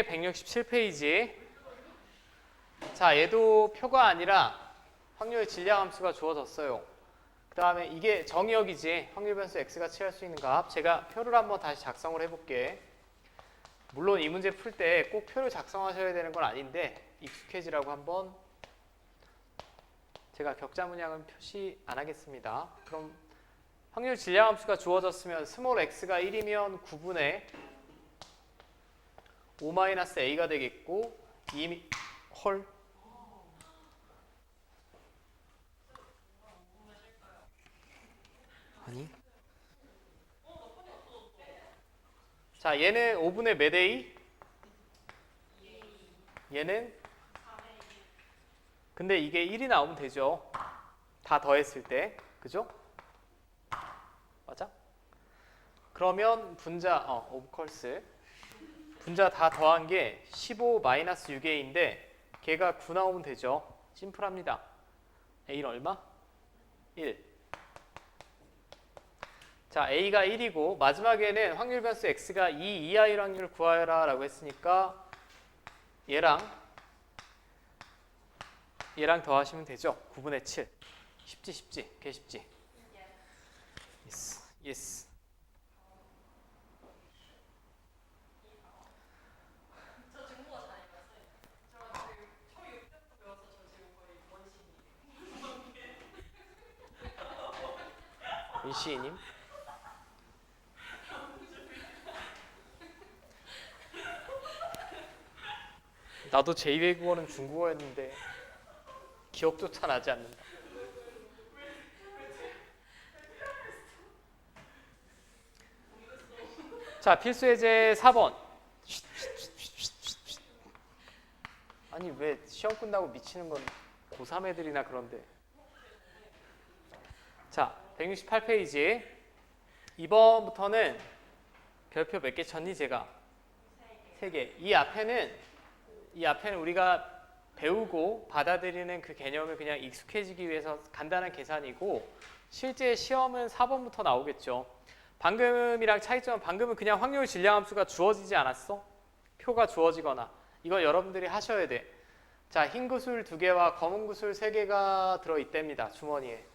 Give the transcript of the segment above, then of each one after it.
167페이지. 자, 얘도 표가 아니라 확률 질량함수가 주어졌어요. 그 다음에 이게 정의역이지. 확률 변수 x가 취할 수 있는 값. 제가 표를 한번 다시 작성을 해볼게. 물론 이 문제 풀 때 꼭 표를 작성하셔야 되는 건 아닌데 익숙해지라고 한번 제가 격자 문양은 표시 안 하겠습니다. 그럼 확률 질량함수가 주어졌으면 스몰 x가 1이면 9분의 5-a가 되겠고 헐 아니 자 얘는 5분의 몇 a? 얘는 근데 이게 1이 나오면 되죠. 다 더했을 때 그죠? 맞아? 그러면 분자 오브 컬스 분자 다 더한 게 15-6a인데 걔가 9 나오면 되죠. 심플합니다. a는 얼마? 1. 자, a가 1이고 마지막에는 확률 변수 x가 2 이하일 확률을 구하여라 라고 했으니까 얘랑 더하시면 되죠. 9분의 7. 쉽지. 개 쉽지. Yes. 저 중국어 잘 읽었어요. 저 지금 처음 6학년 배워서 저 지금 거의 원신이에요. 윤시희님. 나도 제2외국어는 중국어였는데 기억조차 나지 않는다. 자, 필수예제 4번. 아니 왜 시험 끝나고 미치는 건 고3 애들이나 그런데. 자, 168페이지. 이번부터는 별표 몇 개 쳤니 제가? 3개. 이 앞에는 우리가 배우고 받아들이는 그 개념을 그냥 익숙해지기 위해서 간단한 계산이고 실제 시험은 4번부터 나오겠죠. 방금이랑 차이점은 방금은 그냥 확률 질량함수가 주어지지 않았어? 표가 주어지거나 이거 여러분들이 하셔야 돼. 자, 흰 구슬 2개와 검은 구슬 3개가 들어있답니다. 주머니에.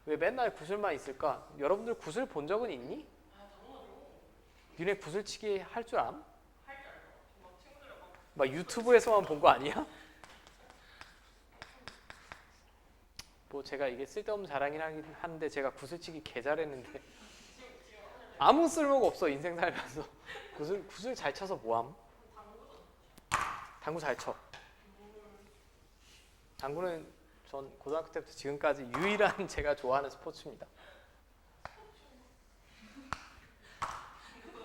왜 맨날 구슬만 있을까? 여러분들 구슬 본 적은 있니? 니네 구슬치기 할 줄 암? 막 유튜브에서만 본 거 아니야? 뭐 제가 이게 쓸데없는 자랑이긴 하는데 제가 구슬치기 개 잘했는데 아무 쓸모가 없어 인생 살면서. 구슬 잘 쳐서 뭐함? 당구 잘 쳐. 당구는 전 고등학교 때부터 지금까지 유일한 제가 좋아하는 스포츠입니다.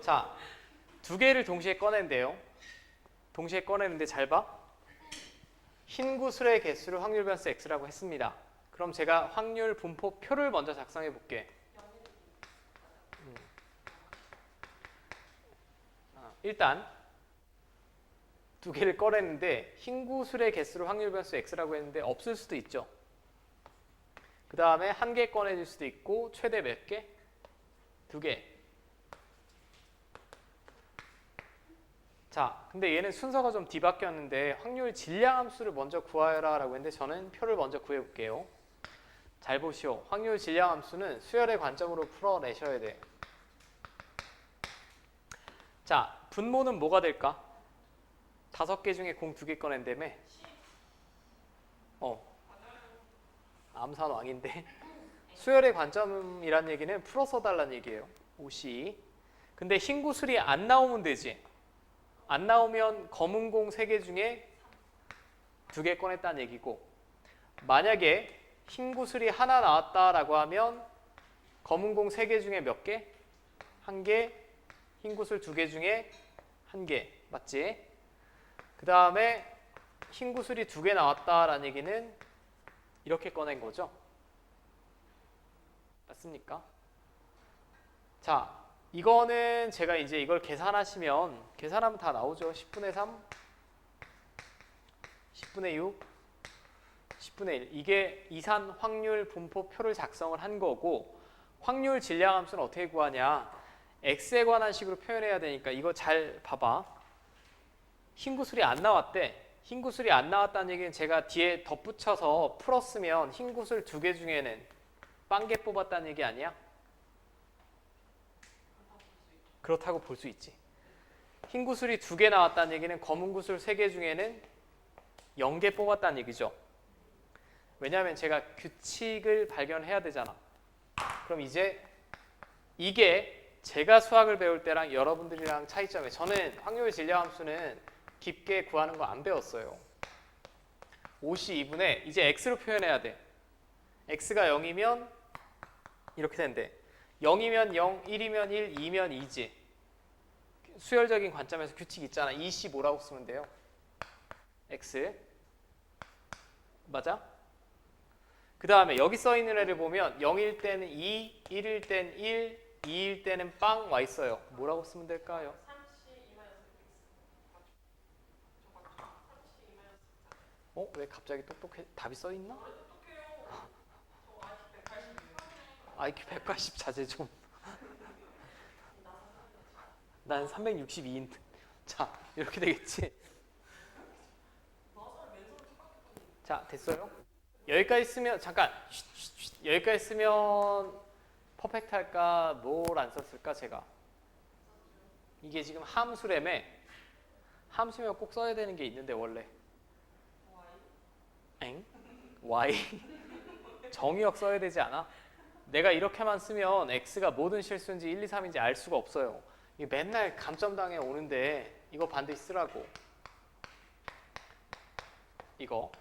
자, 2개를 동시에 꺼낸대요. 동시에 꺼내는데 잘 봐. 흰 구슬의 개수를 확률 변수 x라고 했습니다. 그럼 제가 확률 분포 표를 먼저 작성해 볼게. 일단 2개를 꺼냈는데 흰 구슬의 개수를 확률 변수 x라고 했는데 없을 수도 있죠. 그 다음에 1개 꺼내줄 수도 있고 최대 몇 개? 2개. 자, 근데 얘는 순서가 좀 뒤바뀌었는데 확률 질량함수를 먼저 구하여라 라고 했는데 저는 표를 먼저 구해볼게요. 잘 보시오. 확률 질량함수는 수열의 관점으로 풀어내셔야 돼. 자, 분모는 뭐가 될까? 5개 중에 공 2개 꺼낸다며? 암산왕인데. 수열의 관점이란 얘기는 풀어서 달라는 얘기예요. 5C. 근데 흰 구슬이 안 나오면 되지. 안 나오면 검은 공 3개 중에 2개 꺼냈다는 얘기고 만약에 흰 구슬이 하나 나왔다라고 하면 검은 공 3개 중에 몇 개? 1개, 흰 구슬 2개 중에 1개. 맞지? 그 다음에 흰 구슬이 2개 나왔다라는 얘기는 이렇게 꺼낸 거죠. 맞습니까? 자, 이거는 제가 이제 이걸 계산하면 다 나오죠. 10분의 3, 10분의 6, 10분의 1. 이게 이산 확률 분포표를 작성을 한 거고 확률 질량함수는 어떻게 구하냐? x에 관한 식으로 표현해야 되니까 이거 잘 봐봐. 흰 구슬이 안 나왔대. 흰 구슬이 안 나왔다는 얘기는 제가 뒤에 덧붙여서 풀었으면 흰 구슬 2개 중에는 빵개 뽑았다는 얘기 아니야? 그렇다고 볼 수 있지. 흰 구슬이 2개 나왔다는 얘기는 검은 구슬 3개 중에는 0개 뽑았다는 얘기죠. 왜냐하면 제가 규칙을 발견해야 되잖아. 그럼 이제 이게 제가 수학을 배울 때랑 여러분들이랑 차이점이, 저는 확률 진리함수는 깊게 구하는 거 안 배웠어요. 5시 2분에 이제 x로 표현해야 돼. x가 0이면 이렇게 된대. 0이면 0, 1이면 1, 2면 2지. 수열적인 관점에서 규칙 있잖아. 2시 뭐라고 쓰면 돼요? x. 맞아? 그 다음에 여기 써 있는 애를 보면 0일 때는 2, 1일 땐 1, 2일 때는 빵 와 있어요. 뭐라고 쓰면 될까요? 왜 갑자기 똑똑해? 답이 써 있나? IQ 180 자제 좀. 난 362인데. 자, 이렇게 되겠지. 자, 됐어요? 여기까지 쓰면 잠깐. 여기까지 쓰면 퍼펙트 할까? 뭘 안 썼을까 제가? 이게 지금 함수래매. 함수면 꼭 써야 되는 게 있는데 원래. 엥? y? 정의역 써야 되지 않아? 내가 이렇게만 쓰면 x가 뭐든 실수인지 1, 2, 3인지 알 수가 없어요. 이게 맨날 감점당해 오는데 이거 반드시 쓰라고. 이거.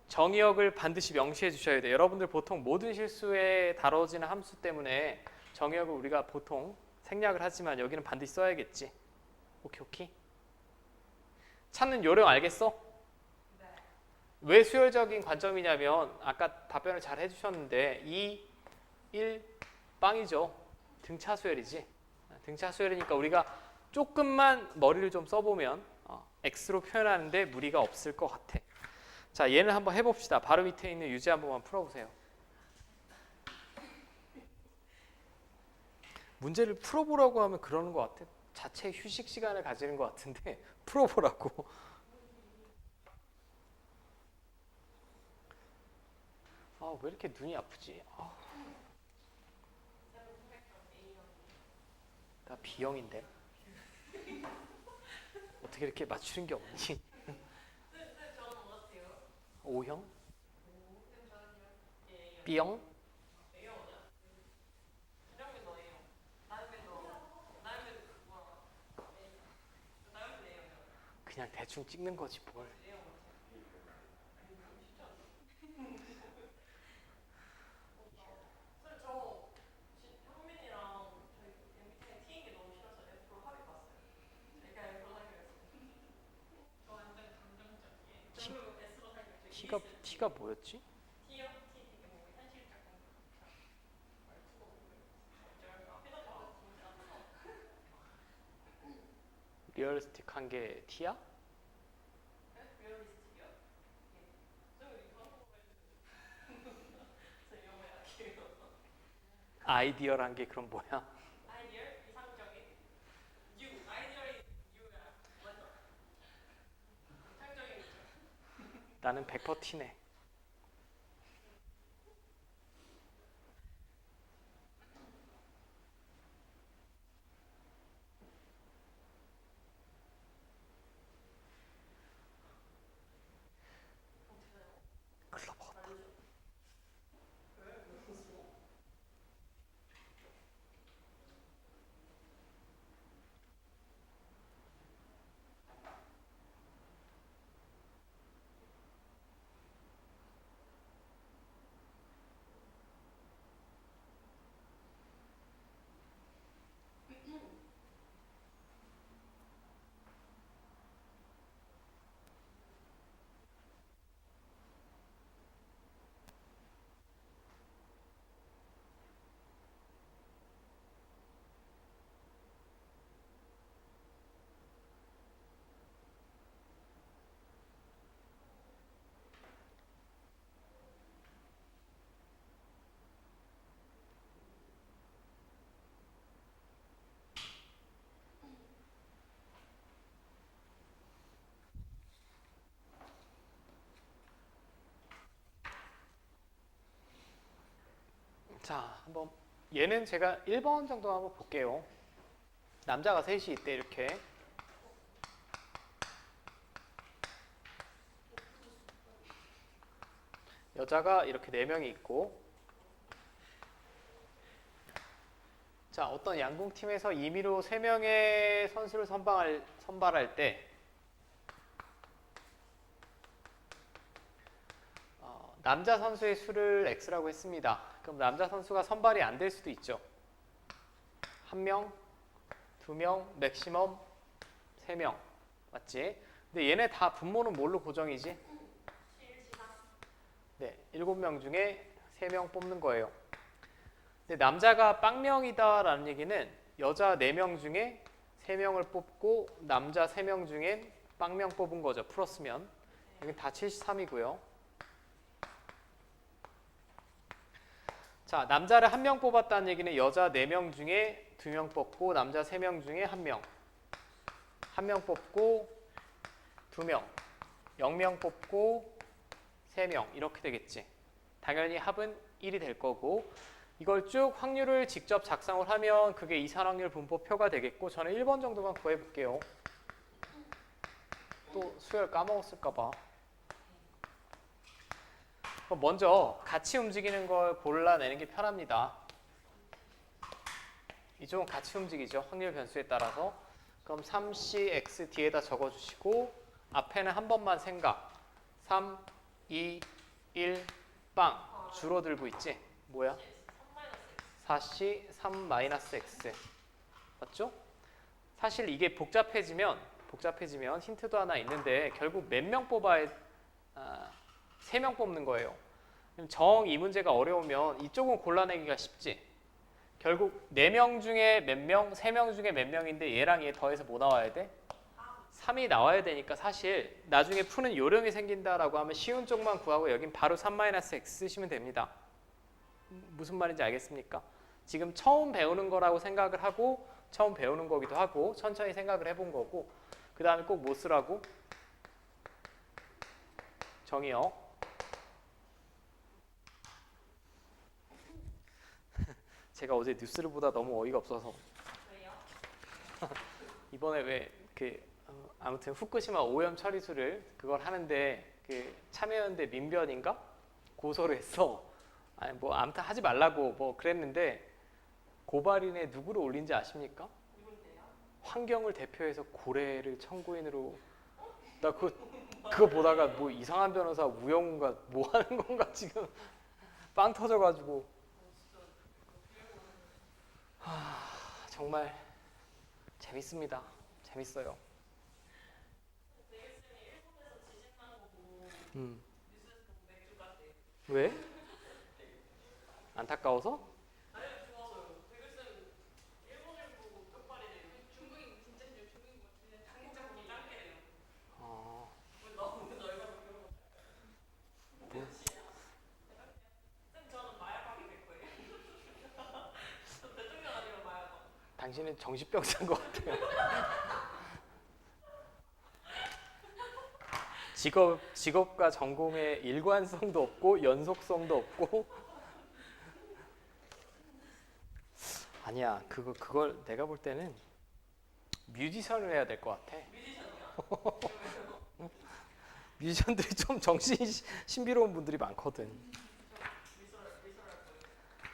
정의역을 반드시 명시해 주셔야 돼요. 여러분들 보통 모든 실수에 다뤄지는 함수 때문에 정의역을 우리가 보통 생략을 하지만 여기는 반드시 써야겠지. 오케이 오케이. 찾는 요령 알겠어? 네. 왜 수열적인 관점이냐면 아까 답변을 잘 해주셨는데 2, 1, 빵이죠. 등차 수열이지. 등차 수열이니까 우리가 조금만 머리를 좀 써보면 x로 표현하는데 무리가 없을 것 같아. 자, 얘는 한번 해봅시다. 바로 밑에 있는 유제 한 번만 풀어보세요. 문제를 풀어보라고 하면 그러는 것 같아. 자체 휴식 시간을 가지는 것 같은데 풀어보라고. 왜 이렇게 눈이 아프지? 나 B형인데 어떻게 이렇게 맞추는 게 없니? O형? B형? 그냥 대충 찍는 거지 뭘. T가 뭐였지? 리얼리스틱한 게 T야? 아이디어란 게 그럼 뭐야? 나는 100% T네. 글러먹었다. 자, 한번 얘는 제가 1번 정도 한번 볼게요. 남자가 셋이 있대 이렇게. 여자가 이렇게 4명이 있고. 자, 어떤 양궁팀에서 임의로 3명의 선수를 선발할 때 남자 선수의 수를 X라고 했습니다. 그럼 남자 선수가 선발이 안 될 수도 있죠. 1명, 2명, 맥시멈 3명. 맞지? 근데 얘네 다 분모는 뭘로 고정이지? 네, 7명 중에 3명 뽑는 거예요. 근데 남자가 빵명이다라는 얘기는 여자 4명 중에 3명을 뽑고 남자 3명 중엔 빵명 뽑은 거죠. 풀었으면. 여기 다 73이고요. 자, 남자를 1명 뽑았다는 얘기는 여자 4명 중에 2명 뽑고 남자 3명 중에 1명. 1명 뽑고 2명. 0명 뽑고 3명. 이렇게 되겠지. 당연히 합은 1이 될 거고 이걸 쭉 확률을 직접 작성을 하면 그게 이산확률 분포표가 되겠고 저는 1번 정도만 구해볼게요. 또 수열 까먹었을까 봐. 먼저 같이 움직이는 걸 골라내는 게 편합니다. 이쪽은 같이 움직이죠. 확률 변수에 따라서. 그럼 3cx 뒤에다 적어주시고 앞에는 한 번만 생각. 3, 2, 1, 빵. 줄어들고 있지? 뭐야? 4c 3-x. 맞죠? 사실 이게 복잡해지면 힌트도 하나 있는데 결국 몇 명 뽑아야 3명 뽑는 거예요. 정 이 문제가 어려우면 이쪽은 골라내기가 쉽지. 결국 4명 중에 몇 명, 3명 중에 몇 명인데 얘랑 얘 더해서 뭐 나와야 돼? 3이 나와야 되니까 사실 나중에 푸는 요령이 생긴다라고 하면 쉬운 쪽만 구하고 여긴 바로 3-x 쓰시면 됩니다. 무슨 말인지 알겠습니까? 지금 처음 배우는 거라고 생각을 하고 처음 배우는 거기도 하고 천천히 생각을 해본 거고 그 다음에 꼭 뭐 쓰라고? 정의요. 제가 어제 뉴스를 보다 너무 어이가 없어서 이번에 왜 아무튼 후쿠시마 오염 처리수를 그걸 하는데 그 참여연대 민변인가 고소를 했어. 아니 뭐 아무튼 하지 말라고 뭐 그랬는데 고발인에 누구를 올린지 아십니까? 환경을 대표해서 고래를 청구인으로 나 그거 보다가 뭐 이상한 변호사 우영우가 뭐 하는 건가 지금 빵 터져가지고 정말 재밌습니다. 재밌어요. 왜? 안타까워서? 당신은 정신병자인 것 같아요. 직업과 전공의 일관성도 없고 연속성도 없고 아니야 그걸 내가 볼 때는 뮤지션을 해야 될 것 같아. 뮤지션들이 좀 정신이 신비로운 분들이 많거든.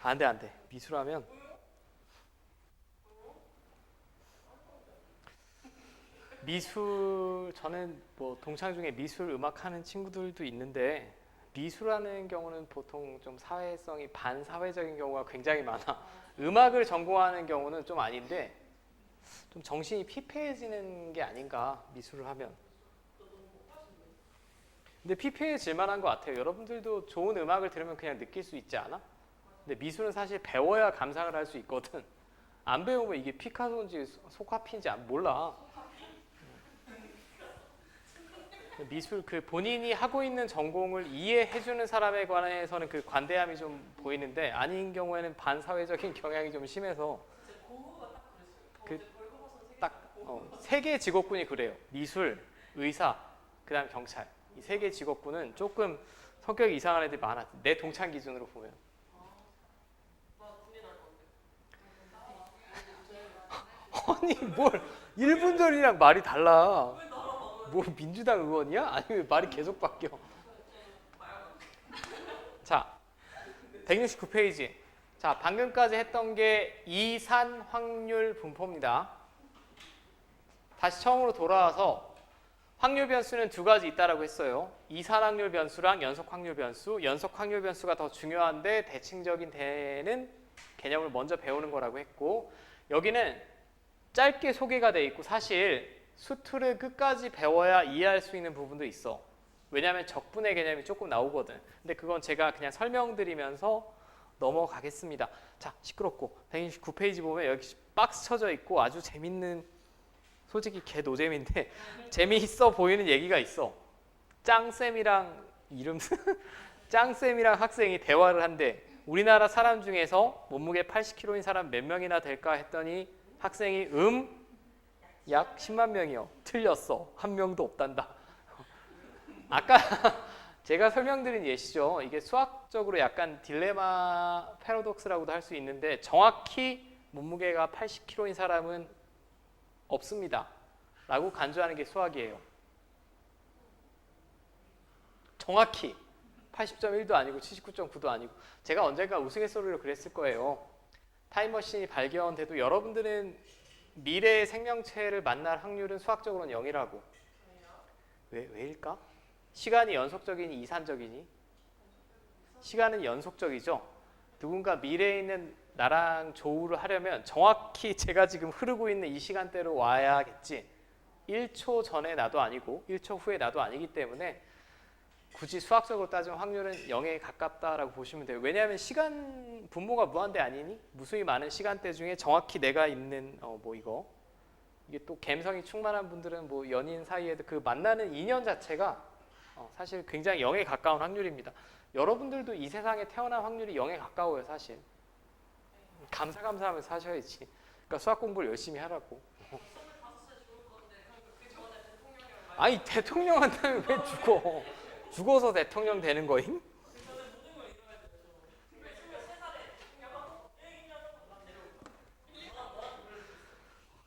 안돼 미술하면 저는 뭐 동창 중에 미술 음악 하는 친구들도 있는데 미술하는 경우는 보통 좀 사회성이 반사회적인 경우가 굉장히 많아. 음악을 전공하는 경우는 좀 아닌데 좀 정신이 피폐해지는 게 아닌가 미술을 하면. 근데 피폐해질 만한 것 같아요. 여러분들도 좋은 음악을 들으면 그냥 느낄 수 있지 않아? 근데 미술은 사실 배워야 감상을 할 수 있거든. 안 배우면 이게 피카소인지 소카피인지 몰라. 미술 본인이 하고 있는 전공을 이해해주는 사람에 관해서는 그 관대함이 좀 보이는데 아닌 경우에는 반사회적인 경향이 좀 심해서 세 개의 직업군이 그래요. 미술, 의사, 그다음 경찰. 이 세 개의 직업군은 조금 성격이 이상한 애들이 많아. 내 동창 기준으로 보면. 아니 뭘 1분 전이랑 말이 달라. 뭐 민주당 의원이야? 아니 왜 말이 계속 바뀌어? 자, 169페이지. 자, 방금까지 했던 게 이산 확률 분포입니다. 다시 처음으로 돌아와서 확률 변수는 두 가지 있다라고 했어요. 이산 확률 변수랑 연속 확률 변수. 연속 확률 변수가 더 중요한데 대칭적인 대는 개념을 먼저 배우는 거라고 했고, 여기는 짧게 소개가 돼 있고 사실 수투를 끝까지 배워야 이해할 수 있는 부분도 있어. 왜냐하면 적분의 개념이 조금 나오거든. 근데 그건 제가 그냥 설명드리면서 넘어가겠습니다. 자, 시끄럽고 169페이지 보면 여기 박스 쳐져 있고 아주 재밌는, 솔직히 개 노잼인데 재미있어 보이는 얘기가 있어. 짱쌤이랑 짱쌤이랑 학생이 대화를 한대. 우리나라 사람 중에서 몸무게 80kg인 사람 몇 명이나 될까 했더니 학생이 약 10만 명이요. 틀렸어. 한 명도 없단다. 아까 제가 설명드린 예시죠. 이게 수학적으로 약간 딜레마 패러독스라고도 할 수 있는데 정확히 몸무게가 80kg인 사람은 없습니다. 라고 간주하는 게 수학이에요. 정확히 80.1도 아니고 79.9도 아니고. 제가 언젠가 우스갯소리로 그랬을 거예요. 타임머신이 발견돼도 여러분들은 미래의 생명체를 만날 확률은 수학적으로는 0이라고. 왜일까? 시간이 연속적이니 이산적이니? 시간은 연속적이죠. 누군가 미래에 있는 나랑 조우를 하려면 정확히 제가 지금 흐르고 있는 이 시간대로 와야겠지. 1초 전에 나도 아니고 1초 후에 나도 아니기 때문에 굳이 수학적으로 따지면 확률은 0에 가깝다라고 보시면 돼요. 왜냐하면 시간 분모가 무한대 아니니? 무수히 많은 시간대 중에 정확히 내가 있는 이게 또 감성이 충만한 분들은 뭐 연인 사이에도 그 만나는 인연 자체가 사실 굉장히 0에 가까운 확률입니다. 여러분들도 이 세상에 태어난 확률이 0에 가까워요, 사실. 감사하면서 사셔야지. 그러니까 수학 공부를 열심히 하라고. 아니 대통령 한다면 왜 죽어? 죽어서 대통령 되는 거임?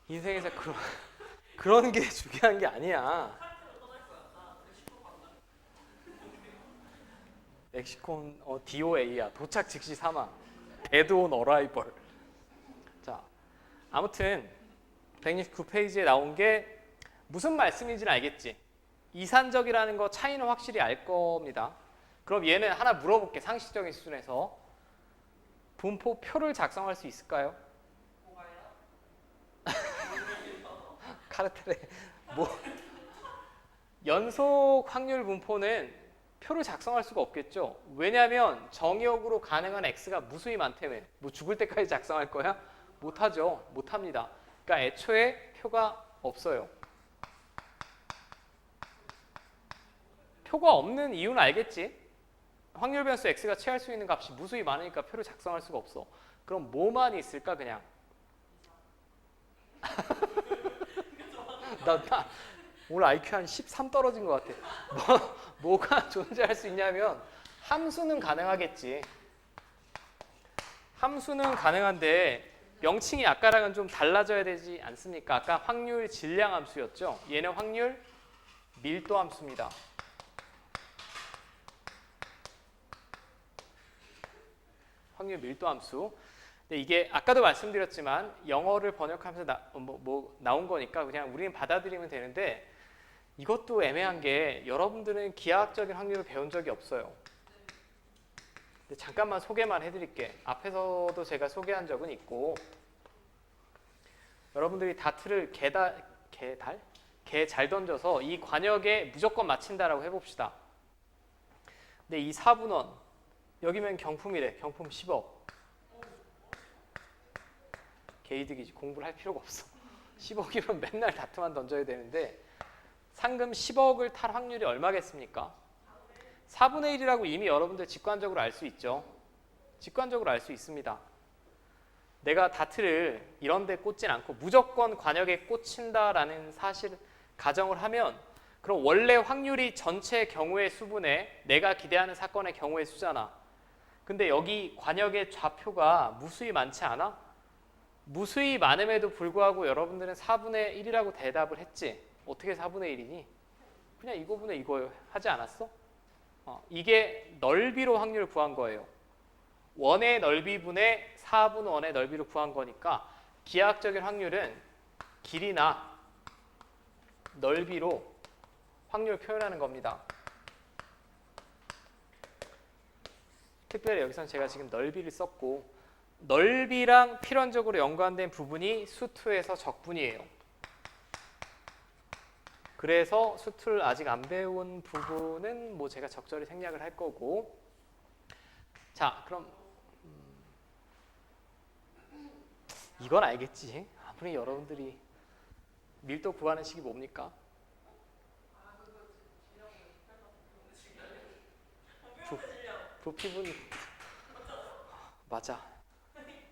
인생에서 그런 게 중요한 게 아니야. 멕시콘 DOA야. 도착 즉시 사망. Dead on arrival. 자, 아무튼 169페이지에 나온 게 무슨 말씀인지는 알겠지? 이산적이라는 거 차이는 확실히 알 겁니다. 그럼 얘는 하나 물어볼게. 상식적인 수준에서 분포표를 작성할 수 있을까요? 카르텔에 연속 확률 분포는 표를 작성할 수가 없겠죠. 왜냐하면 정의역으로 가능한 x가 무수히 많다며. 뭐 죽을 때까지 작성할 거야? 못하죠. 못합니다. 그러니까 애초에 표가 없어요. 표가 없는 이유는 알겠지? 확률 변수 x가 취할 수 있는 값이 무수히 많으니까 표를 작성할 수가 없어. 그럼 뭐만 있을까 그냥? 나 오늘 IQ 한 13 떨어진 것 같아. 뭐가 존재할 수 있냐면 함수는 가능하겠지. 함수는 가능한데 명칭이 아까랑은 좀 달라져야 되지 않습니까? 아까 확률 질량 함수였죠. 얘는 확률 밀도 함수입니다. 확률 밀도 함수. 근데 이게 아까도 말씀드렸지만 영어를 번역하면서 나온 거니까 그냥 우리는 받아들이면 되는데 이것도 애매한 게 여러분들은 기하학적인 확률을 배운 적이 없어요. 근데 잠깐만 소개만 해드릴게. 앞에서도 제가 소개한 적은 있고 여러분들이 다트를 개 잘 던져서 이 관역에 무조건 맞힌다라고 해봅시다. 근데 이 4분원 여기면 경품이래. 경품 10억. 개이득이지. 공부를 할 필요가 없어. 10억이면 맨날 다트만 던져야 되는데 상금 10억을 탈 확률이 얼마겠습니까? 4분의 1이라고 이미 여러분들 직관적으로 알 수 있죠. 직관적으로 알 수 있습니다. 내가 다트를 이런 데 꽂진 않고 무조건 관역에 꽂힌다라는 사실 가정을 하면 그럼 원래 확률이 전체 경우의 수분의 내가 기대하는 사건의 경우의 수잖아. 근데 여기 관역의 좌표가 무수히 많지 않아? 무수히 많음에도 불구하고 여러분들은 4분의 1이라고 대답을 했지. 어떻게 4분의 1이니? 그냥 이거분의 이거 하지 않았어? 이게 넓이로 확률을 구한 거예요. 원의 넓이분의 4분 원의 넓이로 구한 거니까 기하학적인 확률은 길이나 넓이로 확률을 표현하는 겁니다. 특별히 여기서는 제가 지금 넓이를 썼고 넓이랑 필연적으로 연관된 부분이 수투에서 적분이에요. 그래서 수투를 아직 안 배운 부분은 뭐 제가 적절히 생략을 할 거고 자 그럼 이건 알겠지? 아무리 여러분들이 밀도 구하는 식이 뭡니까? 부피분 맞아.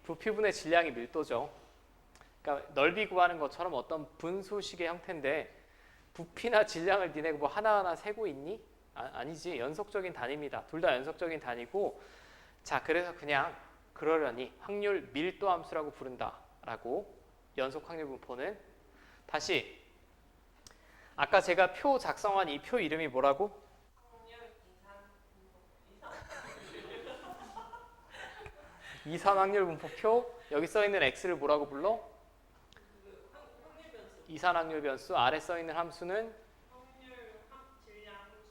부피분의 질량이 밀도죠. 그러니까 넓이 구하는 것처럼 어떤 분수식의 형태인데 부피나 질량을 니네가 뭐 하나하나 세고 있니? 아니지. 연속적인 단위입니다. 둘 다 연속적인 단위고 자 그래서 그냥 그러려니 확률 밀도 함수라고 부른다라고 연속 확률 분포는 다시 아까 제가 표 작성한 이 표 이름이 뭐라고? 이산 확률 분포표 여기 써 있는 x를 뭐라고 불러? 이산 확률 변수 아래 써 있는 함수는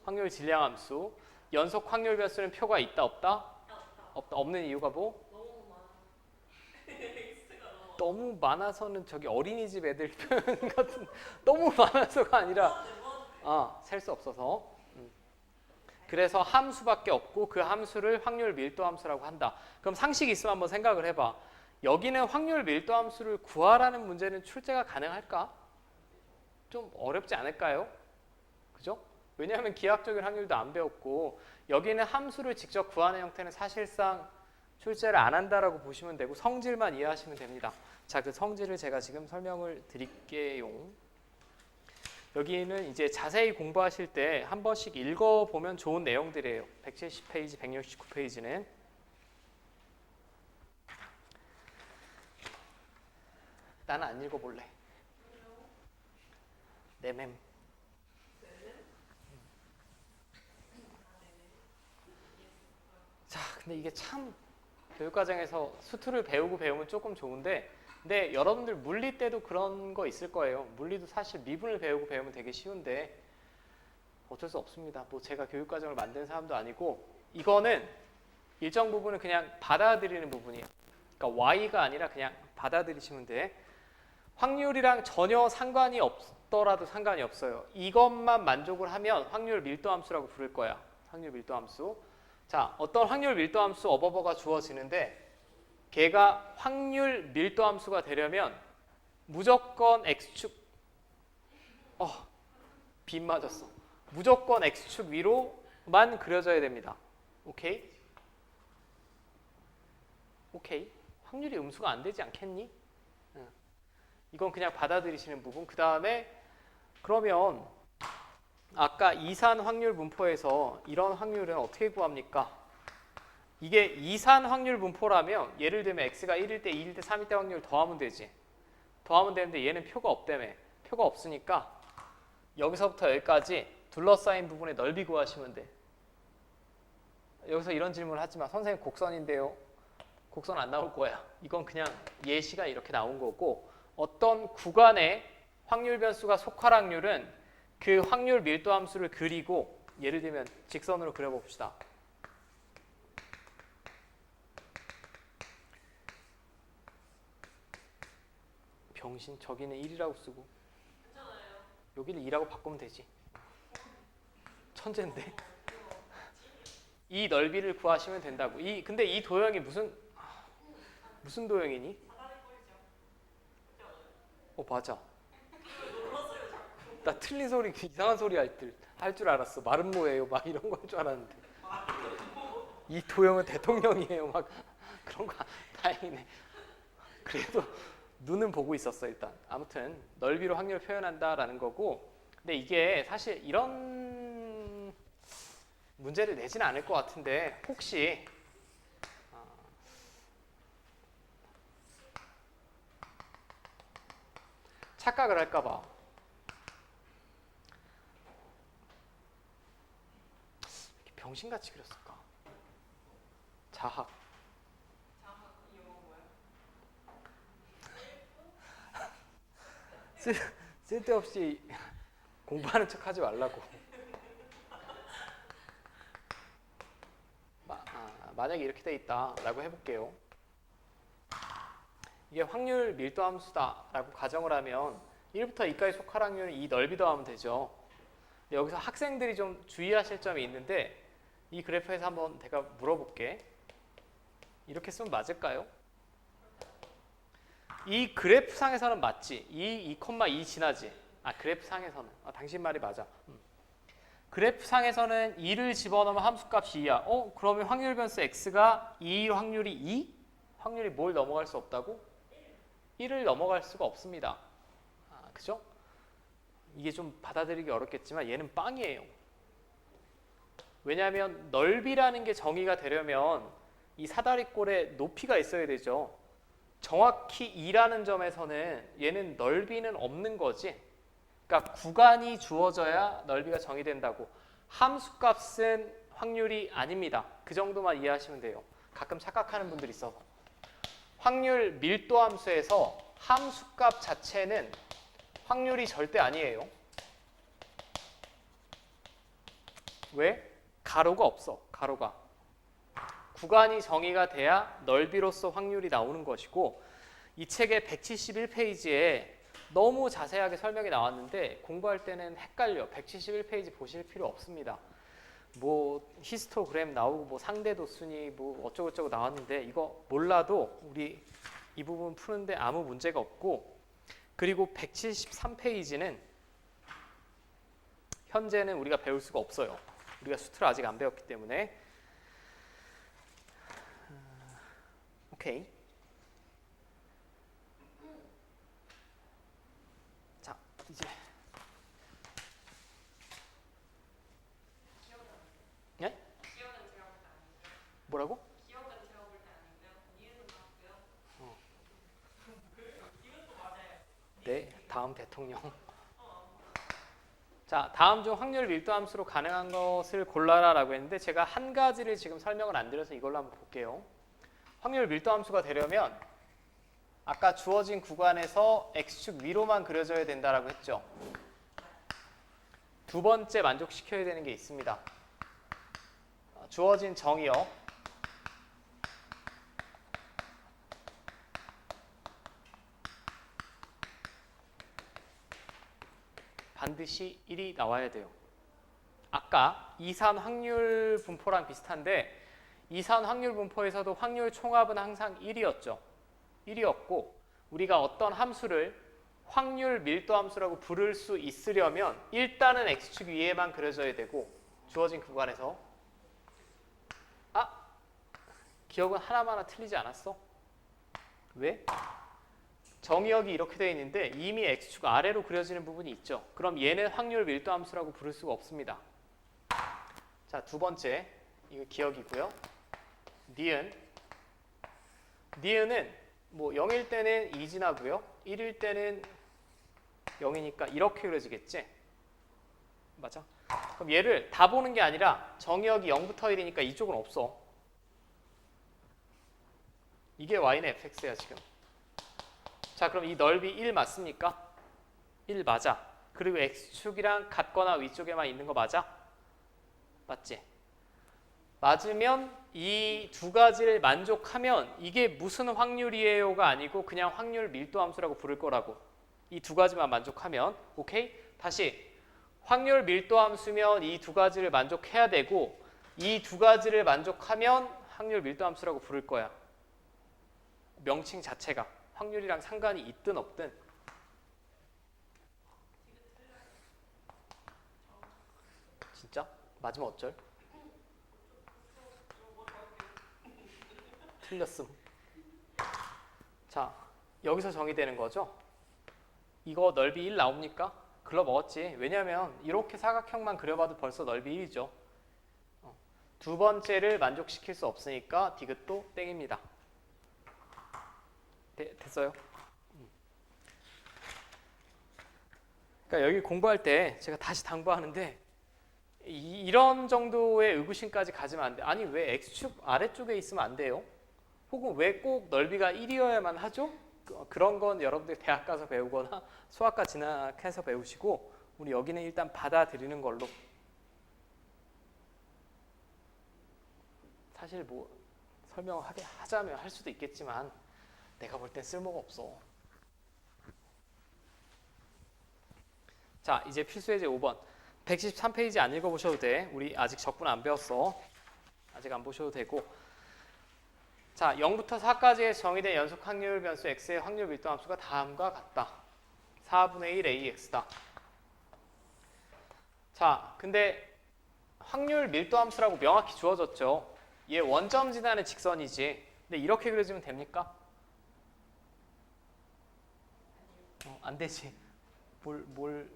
확률 질량 함수 연속 확률 변수는 표가 있다 없다? 없다. 없는 이유가 뭐? 너무 많아서는 저기 어린이집 애들 표현 같은 너무 많아서가 아니라 셀 수 없어서 그래서 함수밖에 없고 그 함수를 확률 밀도 함수라고 한다. 그럼 상식이 있으면 한번 생각을 해봐. 여기는 확률 밀도 함수를 구하라는 문제는 출제가 가능할까? 좀 어렵지 않을까요? 그죠? 왜냐하면 기하학적인 확률도 안 배웠고 여기는 함수를 직접 구하는 형태는 사실상 출제를 안 한다라고 보시면 되고 성질만 이해하시면 됩니다. 자, 그 성질을 제가 지금 설명을 드릴게요. 여기는 이제 자세히 공부하실 때 한 번씩 읽어보면 좋은 내용들이에요. 170페이지, 169페이지는. 나는 안 읽어볼래. 네맴. 자, 근데 이게 참 교육과정에서 수투를 배우고 배우면 조금 좋은데 근데 여러분들 물리 때도 그런 거 있을 거예요. 물리도 사실 미분을 배우고 배우면 되게 쉬운데 어쩔 수 없습니다. 뭐 제가 교육과정을 만든 사람도 아니고 이거는 일정 부분은 그냥 받아들이는 부분이에요. 그러니까 Y가 아니라 그냥 받아들이시면 돼. 확률이랑 전혀 상관이 없더라도 상관이 없어요. 이것만 만족을 하면 확률 밀도 함수라고 부를 거야. 확률 밀도 함수. 자, 어떤 확률 밀도 함수 어버버가 주어지는데 걔가 확률 밀도 함수가 되려면 무조건 x축 빗 맞았어. 무조건 x축 위로만 그려져야 됩니다. 오케이? 오케이. 확률이 음수가 안 되지 않겠니? 이건 그냥 받아들이시는 부분. 그 다음에 그러면 아까 이산 확률 분포에서 이런 확률은 어떻게 구합니까? 이게 이산 확률 분포라면 예를 들면 x가 1일 때, 2일 때, 3일 때 확률 더하면 되지. 더하면 되는데 얘는 표가 없다며. 표가 없으니까 여기서부터 여기까지 둘러싸인 부분의 넓이 구하시면 돼. 여기서 이런 질문을 하지 마. 선생님 곡선인데요. 곡선 안 나올 거야. 이건 그냥 예시가 이렇게 나온 거고 어떤 구간의 확률 변수가 속할 확률은 그 확률 밀도 함수를 그리고 예를 들면 직선으로 그려봅시다. 병신 저기는 1이라고 쓰고 여기는 2라고 바꾸면 되지. 천재인데. 이 넓이를 구하시면 된다고. 근데 이 도형이 무슨 도형이니? 맞아. 나 틀린 소리 이상한 소리 할 줄 알았어. 마른 뭐예요? 막 이런 거 할 줄 알았는데. 이 도형은 대통령이에요. 막 그런 거 다행이네. 그래도 눈은 보고 있었어 일단. 아무튼 넓이로 확률을 표현한다라는 거고. 근데 이게 사실 이런 문제를 내지는 않을 것 같은데 혹시 착각을 할까 봐. 이렇게 병신같이 그렸을까? 자학. 이 영어 뭐야? 쓸데없이 공부하는 척 하지 말라고. 만약에 이렇게 돼 있다라고 해볼게요. 이게 확률 밀도 함수다라고 가정을 하면 1부터 2까지 속할 확률은 이 넓이 더하면 되죠. 근데 여기서 학생들이 좀 주의하실 점이 있는데 이 그래프에서 한번 내가 물어볼게. 이렇게 쓰면 맞을까요? 이 그래프 상에서는 맞지. 2,2 지나지. 그래프 상에서는. 당신 말이 맞아. 그래프 상에서는 2를 집어넣으면 함수값이 2야. 그러면 확률 변수 x가 2 확률이 2? 확률이 뭘 넘어갈 수 없다고? 1을 넘어갈 수가 없습니다. 그죠? 이게 좀 받아들이기 어렵겠지만 얘는 빵이에요. 왜냐하면 넓이라는 게 정의가 되려면 이 사다리꼴에 높이가 있어야 되죠. 정확히 2라는 점에서는 얘는 넓이는 없는 거지. 그러니까 구간이 주어져야 넓이가 정의된다고. 함수값은 확률이 아닙니다. 그 정도만 이해하시면 돼요. 가끔 착각하는 분들이 있어서. 확률 밀도 함수에서 함수값 자체는 확률이 절대 아니에요. 왜? 가로가 없어. 가로가. 구간이 정의가 돼야 넓이로서 확률이 나오는 것이고, 이 책의 171페이지에 너무 자세하게 설명이 나왔는데 공부할 때는 헷갈려. 171페이지 보실 필요 없습니다. 뭐 히스토그램 나오고 뭐 상대도순위 뭐 어쩌고저쩌고 나왔는데 이거 몰라도 우리 이 부분 푸는데 아무 문제가 없고, 그리고 173페이지는 현재는 우리가 배울 수가 없어요. 우리가 수트를 아직 안 배웠기 때문에. 오케이. 자, 이제 예? 기억은 제가 볼 때 아니고요. 뭐라고? 기억은 제가 볼 때 아니고요. 이유는 맞고요. 이것도 맞아요. 네, 다음 대통령. 자, 다음 중 확률 밀도 함수로 가능한 것을 골라라라고 했는데 제가 한 가지를 지금 설명을 안 드려서 이걸로 한번 볼게요. 확률 밀도 함수가 되려면 아까 주어진 구간에서 x축 위로만 그려져야 된다라고 했죠. 두 번째 만족시켜야 되는 게 있습니다. 주어진 정의요. 반드시 1이 나와야 돼요. 아까 이산 확률 분포랑 비슷한데 이산 확률 분포에서도 확률 총합은 항상 1이었죠. 1이었고 우리가 어떤 함수를 확률 밀도 함수라고 부를 수 있으려면 일단은 x축 위에만 그려져야 되고 주어진 구간에서 기억은 하나마나 틀리지 않았어? 왜? 정의역이 이렇게 되어 있는데 이미 x축 아래로 그려지는 부분이 있죠. 그럼 얘는 확률 밀도 함수라고 부를 수가 없습니다. 자, 두 번째 이거 기억이고요. 니은은 뭐 0일 때는 2 지나고요. 1일 때는 0이니까 이렇게 그려지겠지? 맞아? 그럼 얘를 다 보는 게 아니라 정의역이 0부터 1이니까 이쪽은 없어. 이게 y는 fx야 지금. 자, 그럼 이 넓이 1 맞습니까? 1 맞아. 그리고 x축이랑 같거나 위쪽에만 있는 거 맞아? 맞지? 맞으면 이 두 가지를 만족하면 이게 무슨 확률이에요가 아니고 그냥 확률 밀도 함수라고 부를 거라고. 이 두 가지만 만족하면. 오케이? 다시 확률 밀도 함수면 이 두 가지를 만족해야 되고 이 두 가지를 만족하면 확률 밀도 함수라고 부를 거야. 명칭 자체가 확률이랑 상관이 있든 없든. 진짜? 맞으면 어쩔? 틀렸음. 자, 여기서 정의되는 거죠. 이거 넓이 1 나옵니까? 글러 먹었지. 왜냐면 이렇게 사각형만 그려봐도 벌써 넓이 1이죠. 두 번째를 만족시킬 수 없으니까 디귿도 땡입니다. 됐어요? 그러니까 여기 공부할 때 제가 다시 당부하는데 이런 정도의 의구심까지 가지면 안 돼. 아니 왜 X축 아래쪽에 있으면 안 돼요? 혹은 왜 꼭 넓이가 1이어야만 하죠? 그런 건 여러분들 대학 가서 배우거나 수학과 진학해서 배우시고 우리 여기는 일단 받아들이는 걸로. 사실 뭐 설명하자면 할 수도 있겠지만 내가 볼 땐 쓸모가 없어. 자, 이제 필수예제 5번. 113페이지 안 읽어보셔도 돼. 우리 아직 적분 안 배웠어. 아직 안 보셔도 되고. 자, 0부터 4까지의 정의된 연속 확률 변수 x의 확률 밀도 함수가 다음과 같다. 4분의 1 ax다. 자, 근데 확률 밀도 함수라고 명확히 주어졌죠. 얘 원점 지나는 직선이지. 근데 이렇게 그려주면 됩니까? 안 되지. 뭘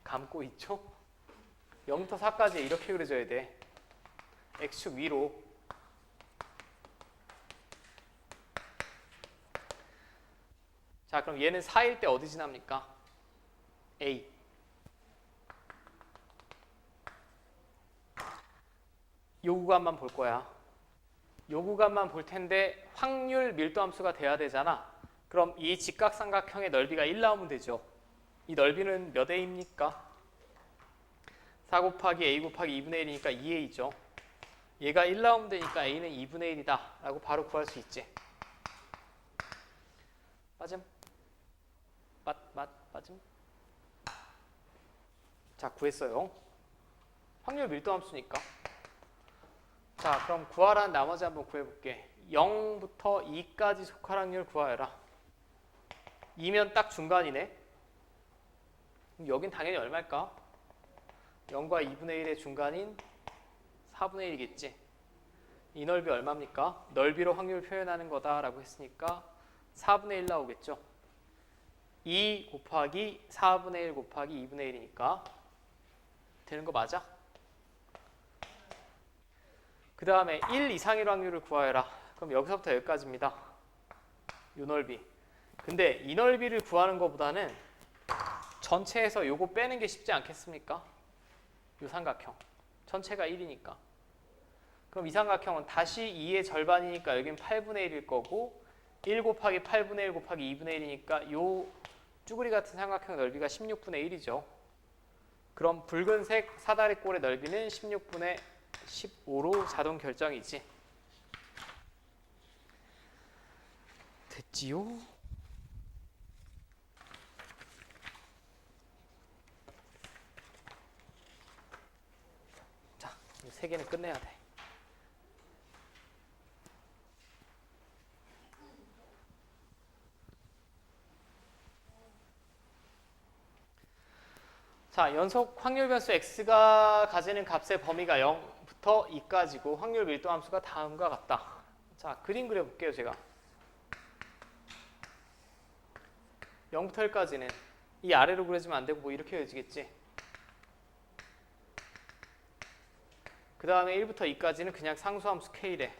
감고 있죠? 0부터 4까지 이렇게 그려줘야 돼. x축 위로. 자, 그럼 얘는 4일 때 어디 지납니까? A. 요 구간만 볼 거야. 요 구간만 볼 텐데 확률 밀도 함수가 돼야 되잖아. 그럼 이 직각삼각형의 넓이가 1 나오면 되죠. 이 넓이는 몇 a입니까? 4 곱하기 a 곱하기 2분의 1이니까 2a죠. 얘가 1 나오면 되니까 a는 2분의 1이다 라고 바로 구할 수 있지. 빠짐? 빠짐? 자, 구했어요. 확률 밀도 함수니까. 자, 그럼 구하라는 나머지 한번 구해볼게. 0부터 2까지 속할 확률 구하여라. 2면 딱 중간이네. 그럼 여긴 당연히 얼마일까? 0과 2분의 1의 중간인 4분의 1이겠지. 이 넓이 얼마입니까? 넓이로 확률 표현하는 거다라고 했으니까 4분의 1 나오겠죠. 2 곱하기 4분의 1 곱하기 2분의 1이니까 되는 거 맞아? 그 다음에 1 이상의 확률을 구하여라. 그럼 여기서부터 여기까지입니다. 이 넓이. 근데 이 넓이를 구하는 것보다는 전체에서 요거 빼는 게 쉽지 않겠습니까? 요 삼각형. 전체가 1이니까. 그럼 이 삼각형은 다시 2의 절반이니까 여긴 8분의 1일 거고 1 곱하기 8분의 1 곱하기 2분의 1이니까 요 쭈그리 같은 삼각형 넓이가 16분의 1이죠. 그럼 붉은색 사다리꼴의 넓이는 16분의 15로 자동 결정이지. 됐지요? 자, 이 세 개는 끝내야 돼. 자, 연속 확률 변수 x가 가지는 값의 범위가 0부터 2까지고 확률 밀도 함수가 다음과 같다. 자, 그림 그려볼게요, 제가. 0부터 1까지는 이 아래로 그려지면 안 되고 뭐 이렇게 그려지겠지. 그 다음에 1부터 2까지는 그냥 상수함수 k래.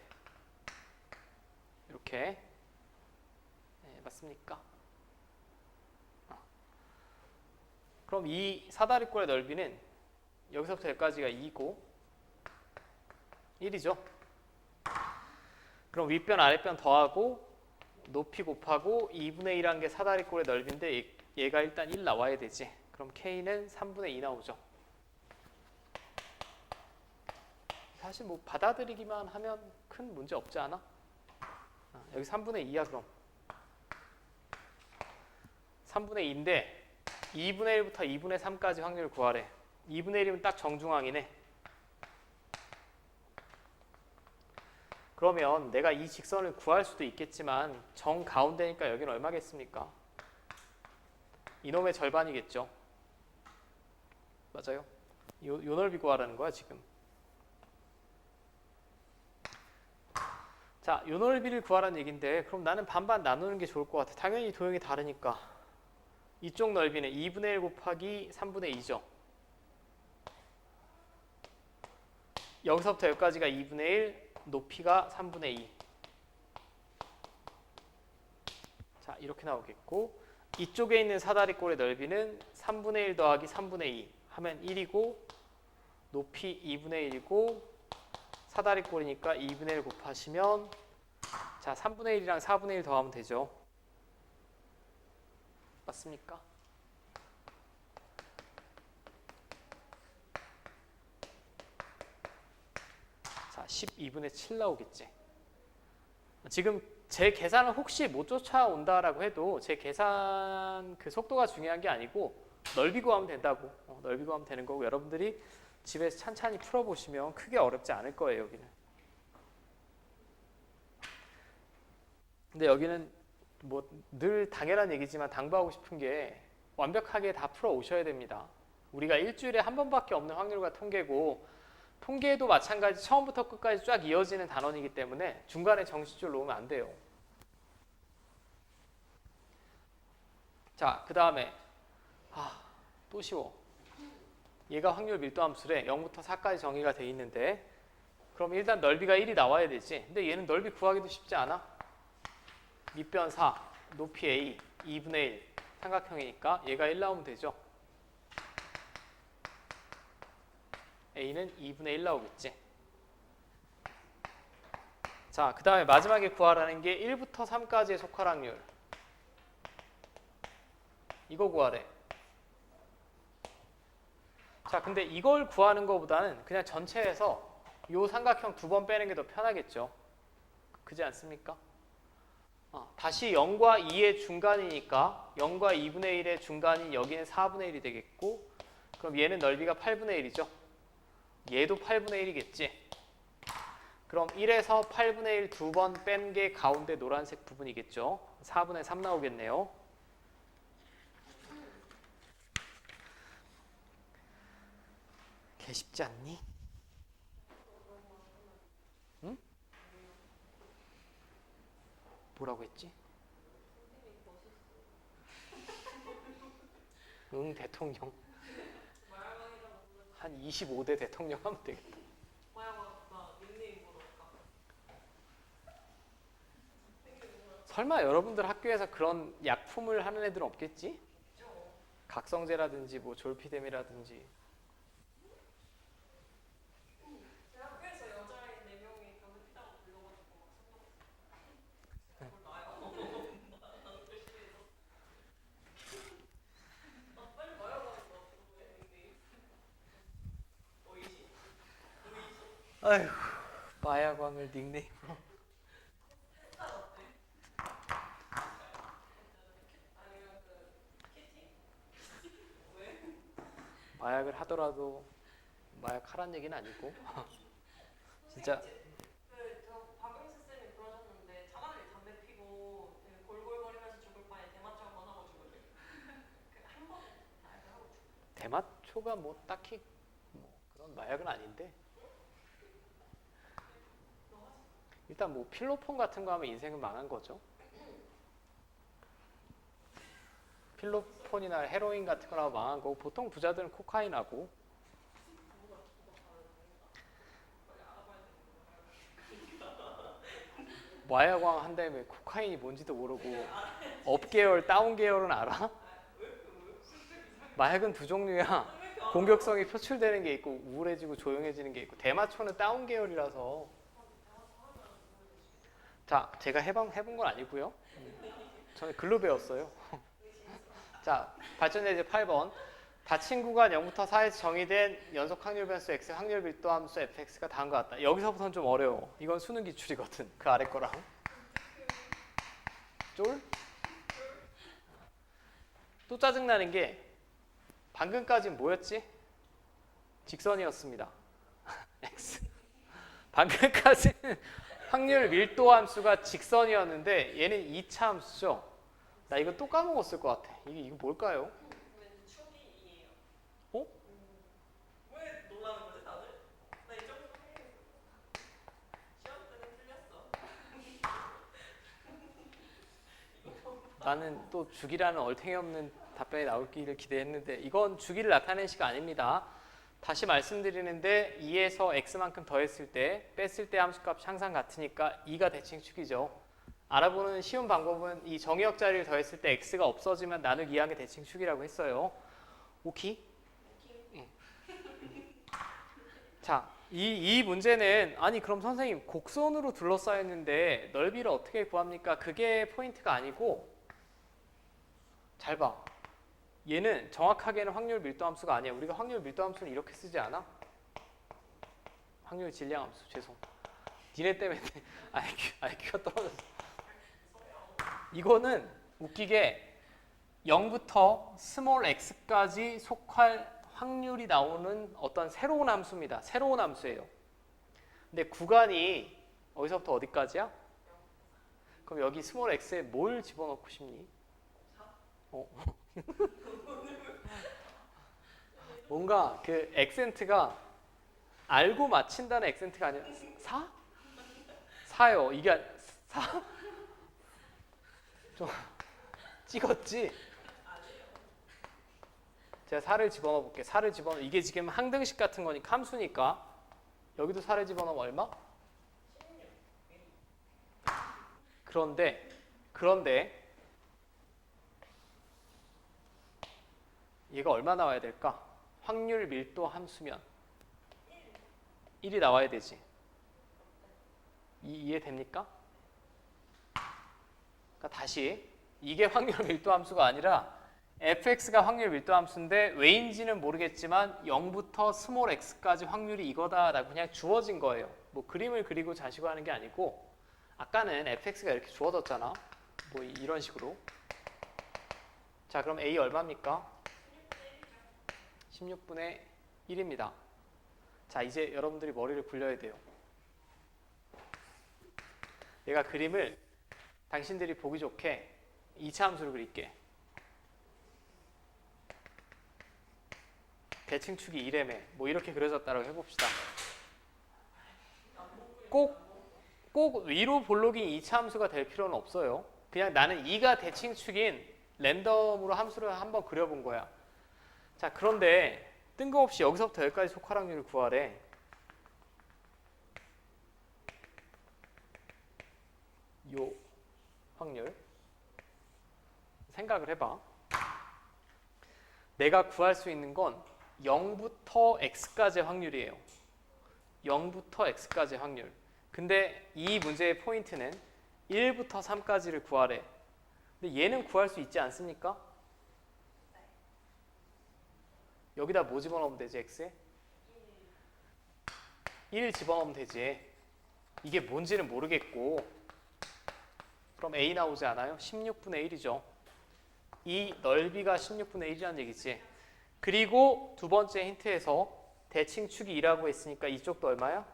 이렇게. 네, 맞습니까? 그럼 이 사다리꼴의 넓이는 여기서부터 여기까지가 2고 1이죠. 그럼 윗변 아랫변 더하고 높이 곱하고 2분의 1한 게 사다리꼴의 넓이인데 얘가 일단 1 나와야 되지. 그럼 k는 3분의 2 나오죠. 사실 뭐 받아들이기만 하면 큰 문제 없지 않아? 여기 3분의 2야 그럼. 3분의 2인데 2분의 1부터 2분의 3까지 확률을 구하래. 2분의 1이면 딱 정중앙이네. 그러면 내가 이 직선을 구할 수도 있겠지만 정 가운데니까 여기는 얼마겠습니까? 이놈의 절반이겠죠. 맞아요? 요 넓이 구하라는 거야 지금. 자, 요 넓이를 구하라는 얘기인데 그럼 나는 반반 나누는 게 좋을 것 같아. 당연히 도형이 다르니까. 이쪽 넓이는 2분의 1 곱하기 3분의 2죠. 여기서부터 여기까지가 2분의 1, 높이가 3분의 2. 자, 이렇게 나오겠고 이쪽에 있는 사다리꼴의 넓이는 3분의 1 더하기 3분의 2 하면 1이고 높이 2분의 1이고 사다리꼴이니까 2분의 1 곱하시면 자 3분의 1이랑 4분의 1 더하면 되죠. 맞습니까? 자 12분의 7 나오겠지. 지금 제 계산을 혹시 못 쫓아온다라고 해도 제 계산 그 속도가 중요한 게 아니고 넓이 구하면 된다고. 넓이 구하면 되는 거고 여러분들이 집에서 찬찬히 풀어보시면 크게 어렵지 않을 거예요. 여기는. 근데 여기는 뭐 늘 당연한 얘기지만 당부하고 싶은 게 완벽하게 다 풀어 오셔야 됩니다. 우리가 일주일에 한 번밖에 없는 확률과 통계고 통계도 마찬가지 처음부터 끝까지 쫙 이어지는 단원이기 때문에 중간에 정시줄 놓으면 안 돼요. 자, 그 다음에 또 쉬워. 얘가 확률 밀도 함수래. 0부터 4까지 정의가 돼 있는데 그럼 일단 넓이가 1이 나와야 되지. 근데 얘는 넓이 구하기도 쉽지 않아. 밑변 4, 높이 a, 2분의 1 삼각형이니까 얘가 1 나오면 되죠. a는 2분의 1 나오겠지. 자, 그 다음에 마지막에 구하라는 게 1부터 3까지의 속할 확률. 이거 구하래. 자, 근데 이걸 구하는 것보다는 그냥 전체에서 이 삼각형 2번 빼는 게 더 편하겠죠. 그지 않습니까? 다시 0과 2의 중간이니까 0과 2분의 1의 중간인 여기는 4분의 1이 되겠고 그럼 얘는 넓이가 8분의 1이죠. 얘도 8분의 1이겠지. 그럼 1에서 8분의 1 두 번 뺀 게 가운데 노란색 부분이겠죠. 4분의 3 나오겠네요. 개 쉽지 않니? 응? 뭐라고 했지? 응, 대통령. 한 25대 대통령 하면 되겠다. 설마 여러분들 학교에서 그런 약품을 하는 애들은 없겠지? 각성제라든지 뭐 졸피뎀이라든지. 학교에서 여자애 4명이 벽을 피다가 불러가지고 빨리 마약하니까 아휴, 마약왕을 닉네임으로. 마약을 하더라도 마약 하란 얘기는 아니고 진짜 저 박영수 쌤이 그러셨는데 차라리 담배 피고 골골거리면서 죽을 바에 대마초 한번 하고 죽을래. 한 번에 마약을 하고 죽을래. 대마초가 뭐 딱히 뭐 그런 마약은 아닌데 일단 뭐 필로폰 같은 거 하면 인생은 망한 거죠. 필로폰이나 헤로인 같은 거나 망한 거고 보통 부자들은 코카인 하고 마약왕 한 다음에 코카인이 뭔지도 모르고 업 계열, 다운 계열은 알아? 마약은 두 종류야. 공격성이 표출되는 게 있고 우울해지고 조용해지는 게 있고 대마초는 다운 계열이라서 자, 제가 해본 건 아니고요. 저는 글로 배웠어요. 자, 발전예제 8번. 닫힌 구간 0부터 4에서 정의된 연속 확률 변수 x 확률 밀도 함수 fx가 다음과 같다. 여기서부터는 좀 어려워. 이건 수능 기출이거든. 그 아래 거랑. 쫄? 또 짜증나는 게 방금까지는 뭐였지? 직선이었습니다. x. 방금까지는 확률 밀도 함수가 직선이었는데 얘는 2차 함수죠. 나 이거 또 까먹었을 것 같아. 이거 뭘까요? 왠지 초기이에요. 어? 왜 놀라는 거지 다들? 나 이 정도 시험 때는 틀렸어. 나는 또 주기라는 얼탱이 없는 답변이 나오기를 기대했는데 이건 주기를 나타낸 시가 아닙니다. 다시 말씀드리는데 2에서 x만큼 더했을 때 뺐을 때 함수값이 항상 같으니까 2가 대칭축이죠. 알아보는 쉬운 방법은 이 정의역 자리를 더했을 때 x가 없어지면 나누기 2항의 대칭축이라고 했어요. 오케이? 응. 자, 이 문제는 아니 그럼 선생님 곡선으로 둘러싸였는데 넓이를 어떻게 구합니까? 그게 포인트가 아니고 잘 봐. 얘는 정확하게는 확률 밀도 함수가 아니야. 우리가 확률 밀도 함수는 이렇게 쓰지 않아? 확률 질량 함수. 죄송. 니네 때문에 IQ가 떨어졌어. 이거는 웃기게 0부터 스몰 x까지 속할 확률이 나오는 어떤 새로운 함수입니다. 새로운 함수예요. 근데 구간이 어디서부터 어디까지야? 그럼 여기 스몰 x에 뭘 집어넣고 싶니? 뭔가 그 액센트가 알고 맞힌다는 액센트가 아니라 4? 4요. 이게 4? 좀 찍었지? 제가 4를 집어넣어 볼게. 4를 집어넣어. 이게 지금 항등식 같은 거니까 함수니까 여기도 4를 집어넣으면 얼마? 그런데 얘가 얼마 나와야 될까? 확률 밀도 함수면 1이 나와야 되지. 이해됩니까? 그러니까 다시 이게 확률 밀도 함수가 아니라 fx가 확률 밀도 함수인데 왜인지는 모르겠지만 0부터 스몰 x까지 확률이 이거다라고 그냥 주어진 거예요. 뭐 그림을 그리고 자시고 하는 게 아니고 아까는 fx가 이렇게 주어졌잖아. 뭐 이런 식으로. 자, 그럼 a 얼마입니까? 16분의 1입니다. 자, 이제 여러분들이 머리를 굴려야 돼요. 내가 그림을 당신들이 보기 좋게 2차 함수를 그릴게. 대칭축이 1m에 뭐 이렇게 그려졌다고 해봅시다. 꼭 위로 볼록인 2차 함수가 될 필요는 없어요. 그냥 나는 2가 대칭축인 랜덤으로 함수를 한번 그려본 거야. 자, 그런데 뜬금없이 여기서부터 여기까지 속할 확률을 구하래. 요 확률 생각을 해봐. 내가 구할 수 있는 건 0부터 x까지의 확률이에요. 0부터 x까지의 확률. 근데 이 문제의 포인트는 1부터 3까지를 구하래. 근데 얘는 구할 수 있지 않습니까? 여기다 뭐 집어넣으면 되지, x에? 1 집어넣으면 되지. 이게 뭔지는 모르겠고 그럼 a 나오지 않아요? 16분의 1이죠. 이 넓이가 16분의 1이라는 얘기지. 그리고 두 번째 힌트에서 대칭축이 2라고 했으니까 이쪽도 얼마야?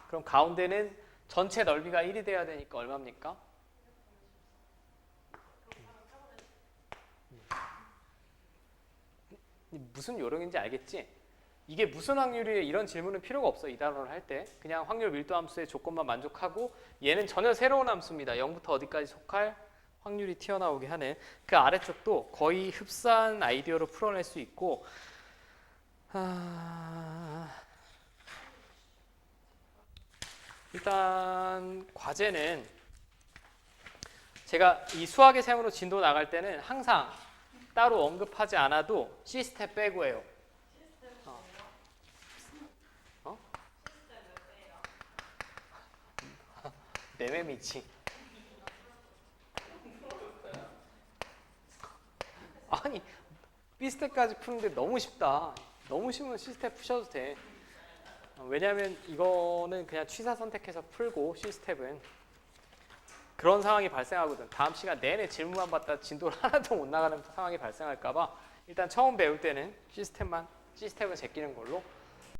그럼 가운데는 전체 넓이가 1이 돼야 되니까 얼마입니까? 무슨 요령인지 알겠지? 이게 무슨 확률이에요? 이런 질문은 필요가 없어. 이 단어를 할 때. 그냥 확률 밀도 함수의 조건만 만족하고 얘는 전혀 새로운 함수입니다. 0부터 어디까지 속할 확률이 튀어나오게 하는 그 아래쪽도 거의 흡사한 아이디어로 풀어낼 수 있고 일단 과제는 제가 이 수학의 셈으로 진도 나갈 때는 항상 따로 언급하지 않아도 C스텝 빼고 해요. 내매미치. 아니 B스텝까지 푸는데 너무 쉽다. 너무 쉬우면 C스텝 푸셔도 돼. 왜냐하면 이거는 그냥 취사 선택해서 풀고 C스텝은 그런 상황이 발생하거든. 다음 시간 내내 질문만 받다 진도를 하나도 못 나가는 상황이 발생할까 봐 일단 처음 배울 때는 C스텝은 제끼는 걸로